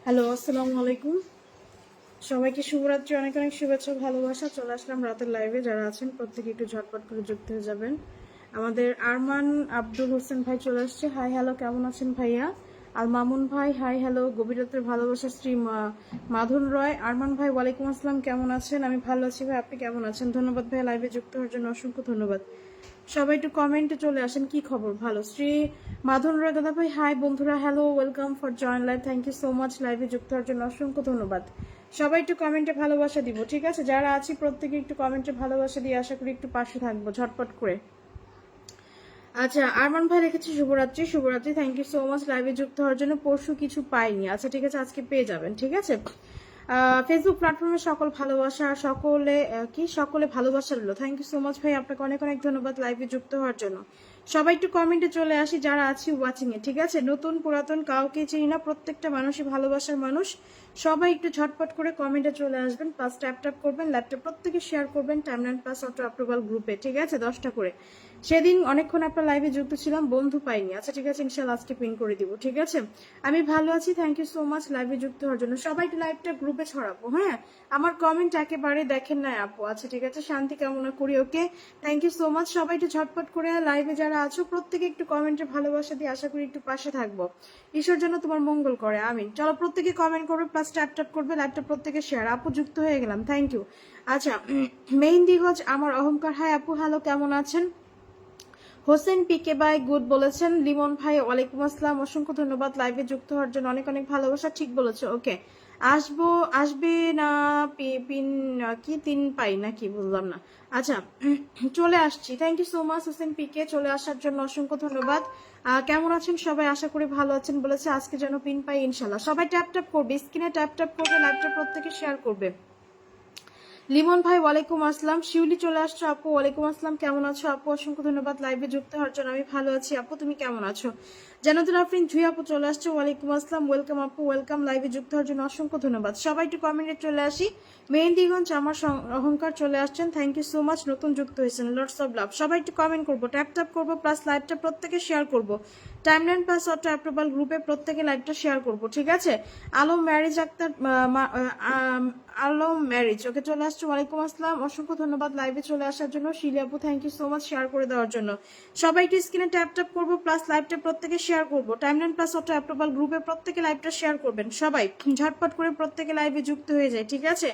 Hello, আসসালামু আলাইকুম। সবাইকে শুভরাত্রি, অনেক অনেক শুভেচ্ছা, ভালোবাসা। চলে আসলাম রাতের লাইভে। যারা আছেন প্রত্যেকে একটু ঝটপট করে যুক্ত হয়ে যাবেন। আমাদের আরমান আব্দুল হোসেন ভাই চলে আসছে। হাই হ্যালো, কেমন আছেন ভাইয়া? আল মামুন ভাই, হাই হ্যালো। গভীর রাতের ভালোবাসা শ্রী মাধুর রয়। আরমান ভাই, ওয়ালাইকুম আসসালাম, কেমন আছেন? আমি ভালো আছি ভাই, আপনি কেমন আছেন? ধন্যবাদ ভাই লাইভে যুক্ত হওয়ার জন্য, অসংখ্য ধন্যবাদ। সবাই একটু কমেন্টে চলে আসেন, কি খবর? ভালো। শ্রী মাধুর রয় দাদা ভাই, হাই বন্ধুরা, hello, welcome for join live. Thank you so much লাইভে যুক্ত হওয়ার জন্য, অসংখ্য ধন্যবাদ। সবাই একটু কমেন্টে ভালোবাসা দিব, ঠিক আছে? যারা আছি প্রত্যেকে একটু কমেন্টে ভালোবাসা দিয়ে আশা করি একটু পাশে থাকবো ঝটপট করে। আচ্ছা, আরমান ভাই লিখেছে শুভরাত্রি। শুভরাত্রি, থ্যাংক ইউ সো মাচ লাইভে যুক্ত হওয়ার জন্য। পরশু কিছু পাইনি, আচ্ছা ঠিক আছে, আজকে পেয়ে যাবেন, ঠিক আছে? ফেসবুক প্ল্যাটফর্মে সকল ভালোবাসা, সকলে ভালোবাসা রইল। থ্যাংক ইউ সো মাচ ভাই, আপনাকে অনেক অনেক ধন্যবাদ লাইভে যুক্ত হওয়ার জন্য। সবাই একটু কমেন্টে চলে আসি যারা আছি ওয়াচিং এ, ঠিক আছে? নতুন পুরাতন কাউকে চিনি না, প্রত্যেকটা মানুষই ভালোবাসার মানুষ। সবাই একটু ঝটপট করে কমেন্টে চলে আসবেন, প্লাস ট্যাপ ট্যাপ করবেন, ল্যাপটপ প্রত্যেকে শেয়ার করবেন টাইমলাইন প্লাস অটো অ্যাপ্রুভাল গ্রুপে, ঠিক আছে? 10টা করে। সেদিন অনেকক্ষণ আপনার লাইভে যুক্ত ছিলাম, বন্ধু পাইনি। আচ্ছা ঠিক আছে, ইনশাল্লাহ আজকে পিন করে দিব, ঠিক আছে? আমি ভালো আছি, থ্যাংক ইউ সো মাচ লাইভে যুক্ত হওয়ার জন্য। সবাই একটু লাইভটা গ্রুপে ছড়াবো, হ্যাঁ? আমার কমেন্ট একেবারে দেখেন না আপু। আচ্ছা ঠিক আছে, শান্তি কামনা করি, okay? Thank you so much. সবাই একটু ঝটপট করে লাইভে যারা আছো প্রত্যেকে একটু কমেন্টে ভালোবাসা দিয়ে আশা করি একটু পাশে থাকবো। ঈশ্বর যেন তোমার মঙ্গল করে, আমিন। চলো প্রত্যেকে কমেন্ট করবে, প্লাস ট্যাপ ট্যাপ করবে, লাইভটা প্রত্যেকে শেয়ার। আপু যুক্ত হয়ে গেলাম, থ্যাংক ইউ। আচ্ছা, মেহেন্দিগঞ্জ আমার অহংকার, হাই আপু, হ্যালো, কেমন আছেন? হোসেন পিকে ভাই গুড বলেছেন। লিমন ভাই, ওয়ালাইকুম আসসালাম, অসংখ্য ধন্যবাদ লাইভে যুক্ত হওয়ার জন্য, অনেক অনেক ভালোবাসা, ঠিক বলেছো, ওকে। আসবো, আসবে না? পিন কি তিন পাই নাকি, বুঝলাম না। আচ্ছা, চলে আসছি। Thank you so much Hossain PK, চলে আসার জন্য অসংখ্য ধন্যবাদ। কেমন আছেন সবাই? আশা করি ভালো আছেন। বলেছে আজকে যেন পিন পাই ইনশাল্লাহ। সবাই ট্যাপ ট্যাপ করবে, স্ক্রিনে ট্যাপ ট্যাপ করবে, লাইভটা প্রত্যেকে শেয়ার করবে। লিমন ভাই, ওয়ালাইকুম আসসালাম। শিউলি চলে আসছো আপু, ওয়ালাইকুম আসসালাম, কেমন আছো আপু? অসংখ্য ধন্যবাদ লাইভে যুক্ত হওয়ার জন্য। আমি ভালো আছি আপু, তুমি কেমন আছো? জানাতুল আফরিন জুই আপু চলে আসছো, ওয়ালাইকুম আসসালাম, ওয়েলকাম আপু, ওয়েলকাম লাইভে যুক্ত হওয়ার জন্য, অসংখ্য ধন্যবাদ। সবাই একটু কমেন্টে চলে আসি। মেহেন্দিগঞ্জ আমার অহংকার চলে আসছেন, থ্যাংক ইউ সো মাচ, নতুন যুক্ত হয়েছেন, লটস অফ লাভ। সবাই একটু কমেন্ট করবো, ট্যাপ ট্যাপ করবো, প্লাস লাইভটা প্রত্যেকে শেয়ার করবো টাইমলাইন প্লাস অটো অ্যাপ্রুভাল গ্রুপে, প্রত্যেকে লাইভটা শেয়ার করবো, ঠিক আছে? আলম ম্যারেজ আক্তার, আলম ম্যারেজ, ওকে চলে আসছো, ওয়ালাইকুম আসসালাম, অসংখ্য ধন্যবাদ লাইভে চলে আসার জন্য। শিলি আপু, thank you so much share করে দেওয়ার জন্য। সবাই একটু স্ক্রিনে ট্যাপ ট্যাপ করবো, প্লাস লাইভটা প্রত্যেকে শেয়ার করবো টাইমলাইন প্লাস অটো অ্যাপ্রুভাল গ্রুপে, প্রত্যেকে লাইভটা শেয়ার করবেন। সবাই ঝটপট করে প্রত্যেকে লাইভে যুক্ত হয়ে যায়, ঠিক আছে?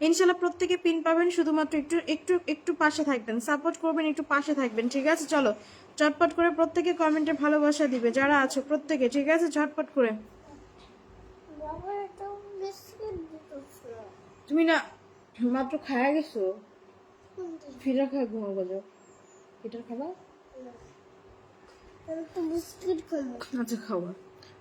ইনশাল্লাহ প্রত্যেকে পিন পাবেন, শুধুমাত্র একটু একটু একটু পাশে থাকবেন, সাপোর্ট করবেন, একটু পাশে থাকবেন, ঠিক আছে? চলো ঝটপট করে প্রত্যেকে কমেন্টে ভালোবাসা দিবে যারা আছো প্রত্যেকে, ঠিক আছে? ঝটপট করে। তুমি না মাত্র খায়া গেছো, ফিরা খায় ঘুমাবো যাও। এটা খাবা? আচ্ছা খাওয়া।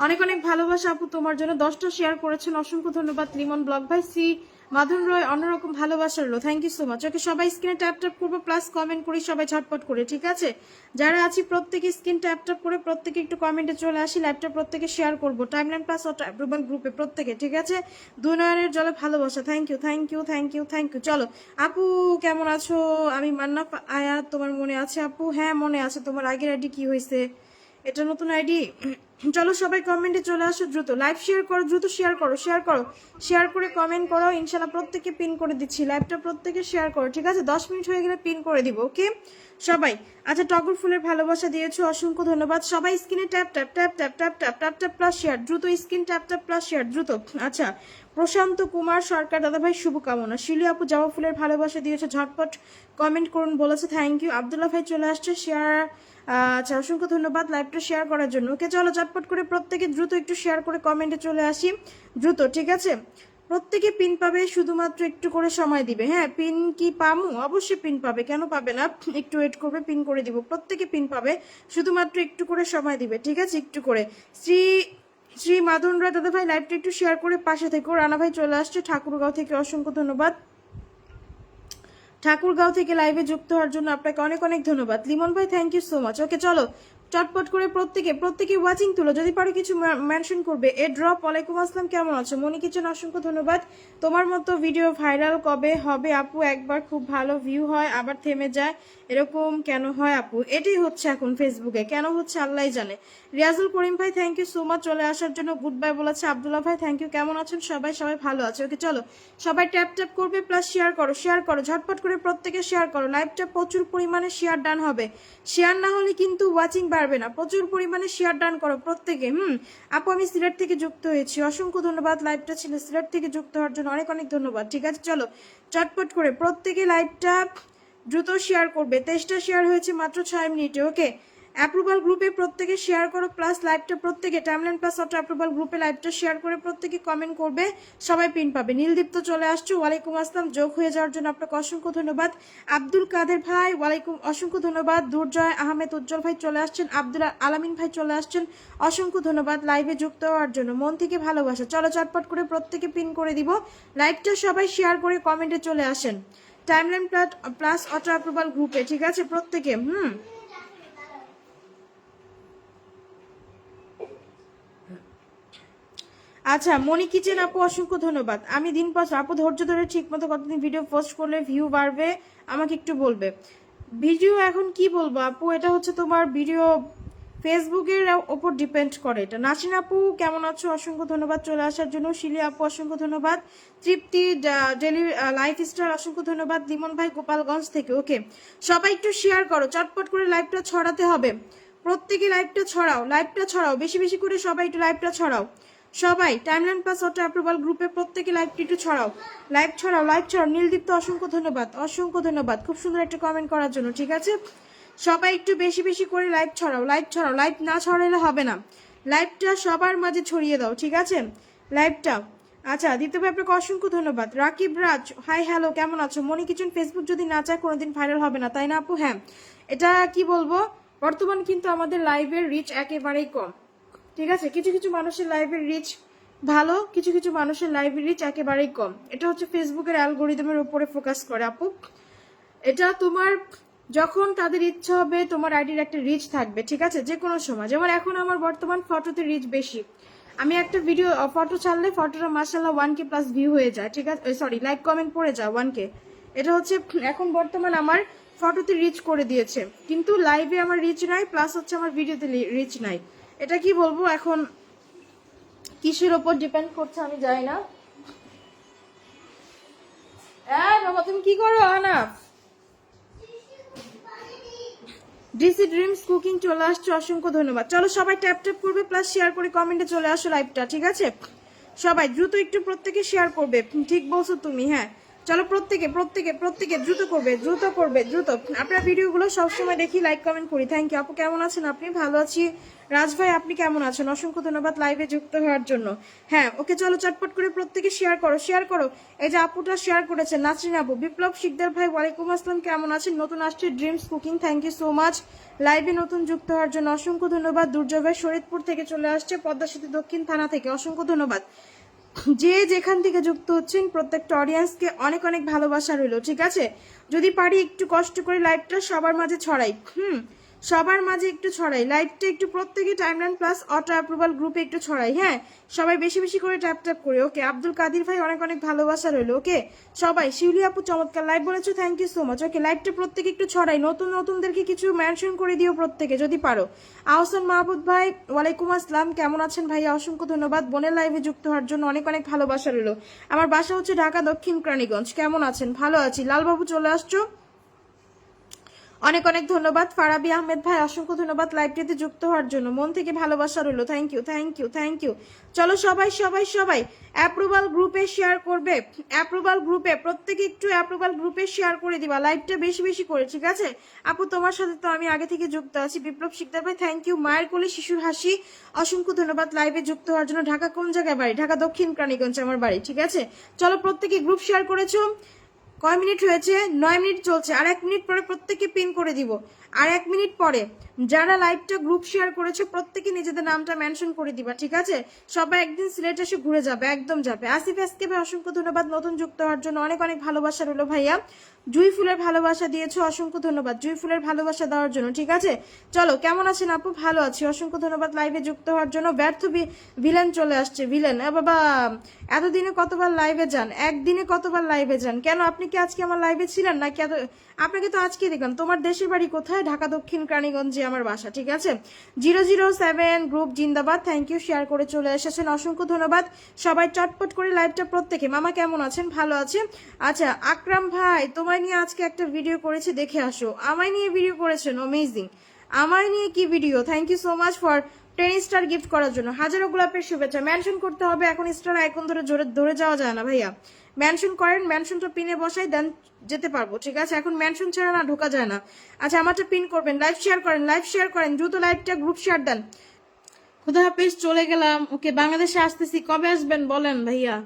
অনেক অনেক ভালোবাসা আপু তোমার জন্য, 10টা শেয়ার করেছেন, অসংখ্য ধন্যবাদ। লিমন ব্লগ ভাই, সি মাধুর রয়, অন্যরকম ভালোবাসা রইলো, থ্যাংক ইউ সো মাচ, ওকে। সবাই স্ক্রিনে ট্যাপ ট্যাপ করবো, প্লাস কমেন্ট করি সবাই ঝটপট করে, ঠিক আছে? যারা আছি প্রত্যেকে স্ক্রিন ট্যাপ ট্যাপ করে প্রত্যেকে একটু কমেন্টে চলে আসি, লাইভটা প্রত্যেকে শেয়ার করবো টাইমলাইন প্লাস অটো অ্যাপ্রুভাল গ্রুপে প্রত্যেকে, ঠিক আছে? দুই নয়নের জলে ভালোবাসা, thank you thank you thank you thank you. চলো আপু, কেমন আছো? আমি মান্না আয়া, তোমার মনে আছে আপু? হ্যাঁ মনে আছে। তোমার আগের আইডি কি হয়েছে? এটা নতুন আইডি। চলো সবাই কমেন্টে চলে আসো, দ্রুত লাইভ শেয়ার করো, দ্রুত শেয়ার করো, শেয়ার করো, শেয়ার করে কমেন্ট করো, ইনশাল্লাহ প্রত্যেকে পিন করে দিচ্ছি, লাইভটা প্রত্যেকে শেয়ার করো, ঠিক আছে? 10 মিনিট হয়ে গেলে পিন করে দিব, ওকে সবাই? আচ্ছা, টগর ফুলের ভালোবাসা দিয়েছো, অসংখ্য ধন্যবাদ। সবাই স্ক্রিনে tap tap tap tap tap tap tap tap plus share, দ্রুত screen tap tap plus share, দ্রুত। আচ্ছা, প্রশান্ত কুমার সরকার দাদাভাই, শুভকামনা। শিলি আপু জবা ফুলের ভালোবাসা দিয়েছো, ঝটপট কমেন্ট করুন বলেছে, থ্যাংক ইউ। আব্দুল্লাহ ভাই চলে আসছে, শেয়ার। আচ্ছা, অসংখ্য ধন্যবাদ লাইভটা শেয়ার করার জন্য, ওকে। চলো চটপট করে প্রত্যেকে দ্রুত একটু শেয়ার করে কমেন্টে চলে আসি, দ্রুত, ঠিক আছে? প্রত্যেকে পিন পাবে, শুধুমাত্র একটু করে সময় দিবে, হ্যাঁ? পিন কি পামু? অবশ্যই পিন পাবে, কেন পাবে না? একটু ওয়েট করবে, পিন করে দিব, প্রত্যেকে পিন পাবে, শুধুমাত্র একটু করে সময় দিবে, ঠিক আছে? একটু করে। শ্রী শ্রী মাধুন রায় দাদা ভাই, লাইভটা একটু শেয়ার করে পাশে থেকো। রানা ভাই চলে আসছে ঠাকুরগাঁও থেকে, অসংখ্য ধন্যবাদ। ঠাকুরগাঁও থেকে লাইভে যুক্ত হওয়ার জন্য আপনাকে অনেক অনেক ধন্যবাদ। লিমন ভাই, থ্যাংক ইউ সো মাচ, ওকে। চলো চটপট করে প্রত্যেকে ওয়াচিং তুলো, যদি পারো কিছু মেনশন করবে। এ ড্রপ, ওয়ালাইকুম আসসালাম, কেমন আছো? মনি কিচেন, অসংখ্য ধন্যবাদ। তোমার মতো ভিডিও ভাইরাল কবে হবে আপু? একবার খুব ভালো ভিউ হয় আবার থেমে যায়, এরকম কেন হয় আপু? এটাই হচ্ছে এখন ফেসবুকে, কেন হচ্ছে আল্লাহ জানে। রিয়াজুল করিম ভাই থ্যাংক ইউ সো মাচ চলে আসার জন্য, গুড বাই বলেছে। আব্দুল্লাহ ভাই থ্যাংক ইউ, কেমন আছেন সবাই? সবাই ভালো আছে, ওকে চলো সবাই ট্যাপ ট্যাপ করবে, প্লাস শেয়ার করো ঝটপট করে প্রত্যেকে শেয়ার করো। লাইভটা প্রচুর পরিমাণে শেয়ার ডান হবে, শেয়ার না হলে কিন্তু ওয়াচিং বাড়বে না। প্রচুর পরিমাণে শেয়ার ডান করো প্রত্যেকে। আপু আমি সিলেট থেকে যুক্ত হয়েছি, অসংখ্য ধন্যবাদ। লাইভটা ছিল সিলেট থেকে যুক্ত হওয়ার জন্য, অনেক অনেক ধন্যবাদ। ঠিক আছে চলো চটপট করে প্রত্যেকে লাইভটা দ্রুত শেয়ার করবে। 23টা শেয়ার হয়েছে মাত্র 6 মিনিটে, ওকে। অ্যাপ্রুভাল গ্রুপে প্রত্যেকে শেয়ার করো, প্লাস লাইভটা প্রত্যেকে টাইমলাইন প্লাস অটো অ্যাপ্রুভাল গ্রুপে লাইভটা শেয়ার করে প্রত্যেকে কমেন্ট করবে, সবাই পিন পাবে। নীলদীপ্ত চলে আসছো, ওয়ালাইকুম আসসালাম, যোগ হয়ে যাওয়ার জন্য আপনাকে অসংখ্য ধন্যবাদ। আব্দুল কাদের ভাই ওয়ালাইকুম, অসংখ্য ধন্যবাদ। দুর্জয় আহমেদ উজ্জ্বল ভাই চলে আসছেন, আব্দুল আলামিন ভাই চলে আসছেন, অসংখ্য ধন্যবাদ লাইভে যুক্ত হওয়ার জন্য, মন থেকে ভালোবাসা। চলো চটপট করে প্রত্যেকে পিন করে দিব, লাইভটা সবাই শেয়ার করে কমেন্টে চলে আসেন টাইমলাইন প্লাস অটো অ্যাপ্রুভাল গ্রুপে। ঠিক আছে প্রত্যেকে। আচ্ছা মনি কিচেন আপু অসংখ্য ধন্যবাদ। আমি দিন পাঁচ আপু ধৈর্য ধরে ঠিক মতো কতদিন ভিডিও পোস্ট করলে ভিউ বাড়বে আমাকে একটু বলবে। ভিডিও এখন কি বলবো আপু, এটা হচ্ছে তোমার ভিডিও ফেসবুকের ওপর ডিপেন্ড করে। এটা নাসিন আপু কেমন আছো? অসংখ্য ধন্যবাদ চলে আসার জন্য। শিলি আপু অসংখ্য ধন্যবাদ। তৃপ্তি ডেলি লাইফ স্টাইল অসংখ্য ধন্যবাদ। লিমন ভাই গোপালগঞ্জ থেকে, ওকে। সবাই একটু শেয়ার করো, চটপট করে লাইভটা ছড়াতে হবে। প্রত্যেকে লাইভটা ছড়াও বেশি বেশি করে, সবাই একটু লাইভটা ছড়াও। সবাই টাইমলাইন প্লাস অটো অ্যাপ্রুভাল গ্রুপে প্রত্যেকে লাইভটি একটু ছড়াও, লাইভ ছড়াও। নীলদীপ্ত অসংখ্য ধন্যবাদ খুব সুন্দর একটা কমেন্ট করার জন্য। ঠিক আছে সবাই একটু বেশি বেশি করে লাইভ ছড়াও। লাইভ না ছড়ালে হবে না, লাইভটা সবার মাঝে ছড়িয়ে দাও। ঠিক আছে লাইভটা। আচ্ছা দীপ্ত ভাই আপনাকে অসংখ্য ধন্যবাদ। রাকিব রাজ হাই হ্যালো, কেমন আছো? মনি কিচেন ফেসবুক যদি না চায় কোনোদিন ভাইরাল হবে না, তাই না আপু? হ্যাঁ এটা কি বলবো, বর্তমান কিন্তু আমাদের লাইভের রিচ একেবারেই কম। ঠিক আছে কিছু কিছু মানুষের লাইভের রিচ ভালো, কিছু কিছু মানুষের লাইভের রিচ একেবারেই কম। এটা হচ্ছে ফেসবুকের অ্যালগোরিদমের উপরে ফোকাস করে আপু। এটা তোমার যখন তাদের ইচ্ছা হবে তোমার আইডির একটা রিচ থাকবে, ঠিক আছে, যে কোনো সময়। যেমন এখন আমার বর্তমান ফটোতে রিচ বেশি, আমি একটা ভিডিও ফটো ছাড়লে ফটোটা মাশাআল্লাহ 1K প্লাস ভিউ হয়ে যায়। ঠিক আছে সরি লাইক কমেন্ট পড়ে যায় 1K। এটা হচ্ছে এখন বর্তমান আমার ফটোতে রিচ করে দিয়েছে, কিন্তু লাইভে আমার রিচ নাই, প্লাস হচ্ছে আমার ভিডিওতে রিচ নাই। এটা কি বলবো এখন কিসের ওপর ডিপেন্ড করছে আমি জানি না। বাবা তুমি কি করো? আনাফ ডিসি ড্রিমস কুকিং চলে আসছে, অসংখ্য ধন্যবাদ। চলো সবাই ট্যাপ ট্যাপ করবে, প্লাস শেয়ার করে কমেন্টে চলে আসো লাইভটা। ঠিক আছে সবাই দ্রুত একটু প্রত্যেকে শেয়ার করবে, ঠিক বলছো তুমি। হ্যাঁ চলো প্রত্যেকে দ্রুত দ্রুত। আপনার ভিডিওগুলো সবসময় দেখি, লাইক কমেন্ট করি। থ্যাংক ইউ আপু, কেমন আছেন আপনি? ভালো আছি। রাজ ভাই আপনি কেমন আছেন? অসংখ্য ধন্যবাদ লাইভে যুক্ত হওয়ার জন্য। হ্যাঁ ওকে চলো চটপট করে প্রত্যেকে শেয়ার করো। এই যে আপুটা শেয়ার করেছেন নাসরিন আপু। বিপ্লব শিকদার ভাই ওয়ালাইকুম আসসালাম, কেমন আছেন? নতুন আসছে dreams cooking, thank you so much লাইভে নতুন যুক্ত হওয়ার জন্য, অসংখ্য ধন্যবাদ। দুর্জয় ভাই শরীয়তপুর থেকে চলে আসছে, পদ্মা সেতু দক্ষিণ থানা থেকে, অসংখ্য ধন্যবাদ। যে যেখান থেকে যুক্ত হচ্ছেন প্রত্যেকটা অডিয়েন্সকে অনেক অনেক ভালোবাসা রইলো। ঠিক আছে যদি পারি একটু কষ্ট করে লাইভটা সবার মাঝে ছড়াই, সবার মাঝে একটু ছড়াই লাইভটা, একটু প্রত্যেকে টাইমলাইন প্লাস অটো অ্যাপ্রুভাল গ্রুপে একটু ছড়াই। হ্যাঁ সবাই বেশি বেশি করে ট্যাপ ট্যাপ করে, ওকে। আব্দুল কাদির ভাই অনেক অনেক ভালোবাসা রইলো, ওকে। সবাই শিউলি আপু চমৎকার লাইভ বলেছো, থ্যাংক ইউ সো মাচ, ওকে। লাইভটা প্রত্যেকে একটু ছড়াই, নতুনদেরকে কিছু মেনশন করে দিও প্রত্যেকে যদি পারো। আহসান মাহবুব ভাই ওয়ালাইকুম আসসালাম, কেমন আছেন ভাইয়া? অসংখ্য ধন্যবাদ বোনের লাইভে যুক্ত হওয়ার জন্য, অনেক অনেক ভালোবাসা রইলো। আমার বাসা হচ্ছে ঢাকা দক্ষিণ কেরানীগঞ্জ, কেমন আছেন? ভালো আছি। লালবাবু চলে আসছো, অনেক অনেক ধন্যবাদ। ফারাবি আহমেদ ভাই অসংখ্য ধন্যবাদ লাইভটিতে যুক্ত হওয়ার জন্য, মন থেকে ভালোবাসা রইলো, থ্যাংক ইউ। চলো সবাই অ্যাপ্রুভাল গ্রুপে শেয়ার করবে, অ্যাপ্রুভাল গ্রুপে প্রত্যেকে একটু অ্যাপ্রুভাল গ্রুপে শেয়ার করে দিবা লাইভটা বেশি বেশি করে। ঠিক আছে আপু তোমার সাথে তো আমি আগে থেকে যুক্ত আছি। বিপ্লব শিকদার ভাই থ্যাংক ইউ। মায়ের কোলে শিশুর হাসি অসংখ্য ধন্যবাদ লাইভে যুক্ত হওয়ার জন্য। ঢাকা কোন জায়গায় বাড়ি? ঢাকা দক্ষিণ কেরানীগঞ্জ আমার বাড়ি। ঠিক আছে চলো প্রত্যেকে গ্রুপ শেয়ার করেছো, কয় মিনিট হয়েছে? 9 মিনিট চলছে, আর 1 মিনিট পরে প্রত্যেককে পিন করে দিব। আর 1 মিনিট পরে যারা লাইভটা গ্রুপ শেয়ার করেছে প্রত্যেকে নিজেদের নামটা মেনশন করে দিবা। ঠিক আছে সবাই একদিন সিলেট এসে ঘুরে যাবে, একদম যাবে। আসিফ এসকে ভাই অসংখ্য ধন্যবাদ নতুন যুক্ত হওয়ার জন্য, অনেক অনেক ভালোবাসা রইলো ভাইয়া। জুই ফুলের ভালোবাসা দিয়েছো, অসংখ্য ধন্যবাদ জুই ফুলের ভালোবাসা দেওয়ার জন্য। ঠিক আছে, চলো কেমন আছেন আপু? ভালো আছি, অসংখ্য ধন্যবাদ লাইভে যুক্ত হওয়ার জন্য। ব্যর্থ ভিলেন চলে আসছে, ভিলেন বাবা, এতদিনে কতবার লাইভে যান, একদিনে কতবার লাইভে যান কেন? আপনি কি আজকে আমার লাইভে ছিলেন নাকি? আপনাকে তো আজকে দেখলাম। তোমার দেশের বাড়ি কোথায়? ঢাকা দক্ষিণ কেরানীগঞ্জে আমার বাসা। ঠিক আছে, 007 গ্রুপ জিন্দাবাদ, থ্যাংক ইউ, শেয়ার করে চলে এসেছেন, অসংখ্য ধন্যবাদ। সবাই চটপট করে লাইভটা প্রত্যেকে। মামা কেমন আছেন? ভালো আছে। আচ্ছা আকরাম ভাই, তোমায় নিয়ে আজকে একটা ভিডিও করেছি, দেখে আসো। আমায় নিয়ে ভিডিও করেছেন, অ্যামেজিং। আমায় নিয়ে কি video? Thank you so much for 10 star gift করার জন্য। হাজারো গোলাপের শুভেচ্ছা। মেনশন করতে হবে, এখন স্টার আইকন ধরে ধরে যাওয়া যায় না ভাইয়া। মেনশন করেন, মেনশনটা পিনে বসাই দেন, যেতে পারবো। ঠিক আছে, এখন মেনশন ছাড়া না ঢোকা যায় না। আচ্ছা আমারটা পিন করবেন, লাইভ শেয়ার করেন, লাইভ শেয়ার করেন, দ্রুত লাইভটা গ্রুপ শেয়ার দেন। খুদা হাফেজ, চলে গেলাম। ওকে, বাংলাদেশে আসতেছি, কবে আসবেন বলেন ভাইয়া?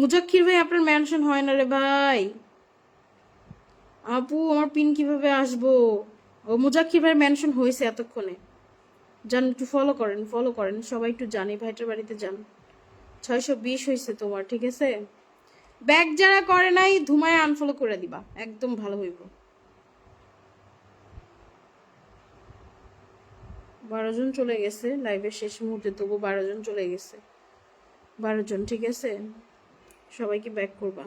মুজাক্কির ভাই আপনার মেনশন হয় না রে ভাই। আপু আমার পিন কিভাবে আসবো? ও মুজাক্কির ভাই মেনশন হয়েছে এতক্ষণে। যান একটু ফলো করেন, ফলো করেন সবাই, একটু জানি ভাইটার বাড়িতে যান। 620 হয়েছে তোমার, ঠিক আছে। ব্যাগ যারা করে নাই ধুমায় আনফলো করে দিবা, একদম ভালো হইব। 12 জন চলে গেছে লাইভের শেষ মুহূর্তে, তবু 12 জন চলে গেছে, 12 জন। ঠিক আছে, সবাইকে ব্যাক করবা।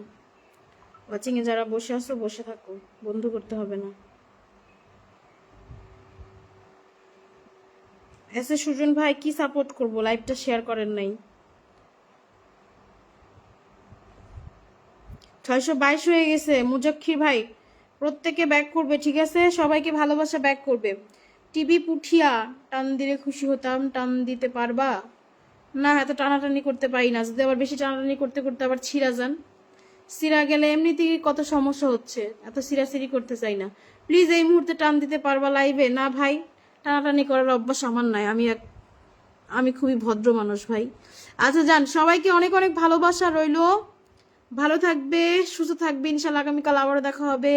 ওয়াচিং এ যারা বসে আছো বসে থাকো, বন্ধ করতে হবে না। এসে সুজন ভাই কি সাপোর্ট করবো, লাইভটা শেয়ার করেন নাই। 622 হয়ে গেছে। মুজাক্কির ভাই প্রত্যেকে ব্যাক করবে, ঠিক আছে, সবাইকে ভালোবাসা ব্যাক করবে। টিভি পুঠিয়া, টান দিলে খুশি হতাম, টান দিতে পারবা না? এত টানাটানি করতে পারি না, যদি আবার বেশি টানাটানি করতে করতে আবার ছিঁড়া যান। সিরা গেলে এমনিতেই কত সমস্যা হচ্ছে, এত সিরাসিরি করতে চাই না। প্লিজ এই মুহূর্তে টান দিতে পারবা লাইভে? না ভাই, টানাটানি করার অভ্যাস আমার নাই, আমি খুবই ভদ্র মানুষ ভাই। আচ্ছা যান, সবাইকে অনেক অনেক ভালোবাসা রইলো। ভালো থাকবে, সুস্থ থাকবে, ইনশাল্লাহ আগামীকাল আবারও দেখা হবে।